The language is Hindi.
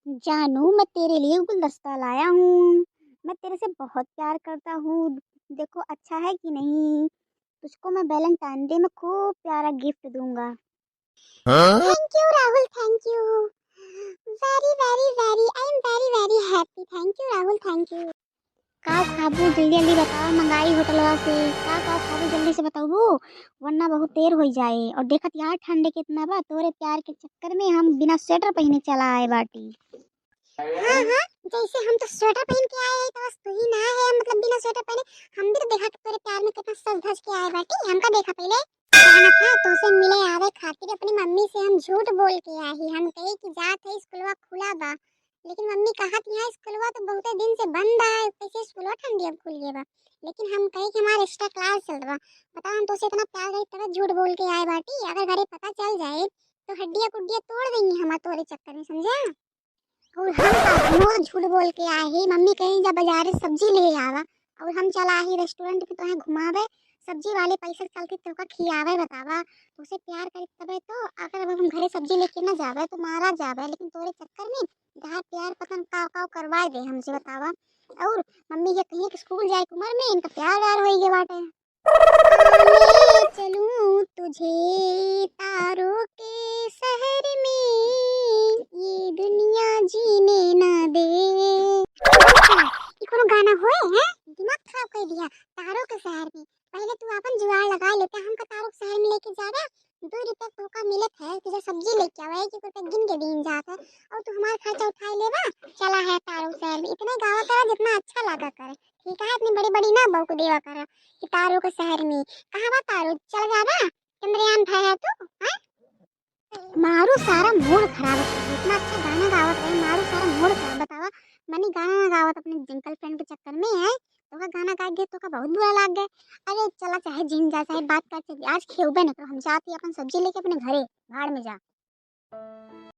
जानू, मैं तेरे लिए गुलदस्ता लाया हूँ। मैं तेरे से बहुत प्यार करता हूँ। देखो अच्छा है कि नहीं। तुझको मैं वैलेंटाइन डे में खूब प्यारा गिफ्ट दूंगा। हाँ? Thank you Rahul, thank you. Very very very I am very very happy. Thank you Rahul, thank you. का खाबू जल्दी जल्दी बताओ, मंगाई होटलवा से। का खाबू जल्दी से बताओ वो, वरना बहुत देर हो जाए। और देखत यार ठंडे कितना बा, तोरे प्यार के चक्कर में हम बिना स्वेटर पहने चला आए बाटी। हाँ हाँ, जैसे हम तो स्वेटर पहन के आए हैं तो बस तू ही ना है, मतलब बिना स्वेटर पहने। हम भी तो देखा कि तेरे प्यार में कितना सज धज के आए बाटी। हमका देखा पहले कहना था तो से मिले आवे खातिर अपनी मम्मी से हम झूठ बोल के आई। हम कहे कि जात है स्कूलवा खुला बा, लेकिन मम्मी कहत यहाँ स्कूलवा तो बहुत दिन से बंद है, कैसे स्कूलवा ठंडी अब खुल गया बा। लेकिन हम कहे कि हमारा एक्स्ट्रा क्लास चल रहा। बताओ हम तो से इतना प्यार करी तब झूठ बोल के आए बाटी। अगर घरे पता चल जाए तो हड्डियां कुड्डियां तोड़ देंगी हम तोरे चक्कर में, समझा। और हम तो झूठ बोल के आए ही। मम्मी कहीं जा बाजार से सब्जी ले आवा, और हम चला ही रेस्टोरेंट पे तो घुमावे। सब्जी वाले पैसे चलते तो का खियावे बतावा। तो उसे प्यार करे तबे तो। अगर अब हम घरे सब्जी लेके ना जावे तो मारा जावे, लेकिन तोरे चक्कर में जहाँ प्यार पतन काव काव करवाए दे हमसे बतावा। और मम्मी ये कहीं कि स्कूल जाए की उम्र में इनका प्यार व्यार हो गया बाटे। ले चलूं तुझे तारों के शहर में, ये दुनिया जीने ना दे। ये कोनो गाना होए हैं, दिमाग खराब कर दिया। तारों के शहर में, पहले तू अपन जुगाड़ लगा लेते। हमका तारों के शहर में लेके जा रहा। 2 रुपए धोखा मिलत है तुझे, सब्जी लेके आवा है कि रुपए गिन के दिन जाता। और तू हमारा खर्चा उठाई लेवा। चला है तारों के शहर में, इतना गावा करा जितना अच्छा लगा करे। ठीक है, इतनी बड़ी बड़ी ना बहू देवा करा कि तारों के शहर में। कहाँ बा तारों, चल जावा। चंद्रयान भाई है तू, हाँ? मारू सारा मूड खराब है। इतना अच्छा गाना गावत रहे, मारू सारा मूड खराब बतावा। मैंने गाना ना गावत अपने जिंकल फ्रेंड के चक्कर में है तो का गाना गा गया तो का बहुत बुरा लग गया। अरे चला, चाहे जिम जा चाहे बात कर, आज खेबे न तो हम जाती अपन सब्जी लेके अपने घरे भाड़ में जा।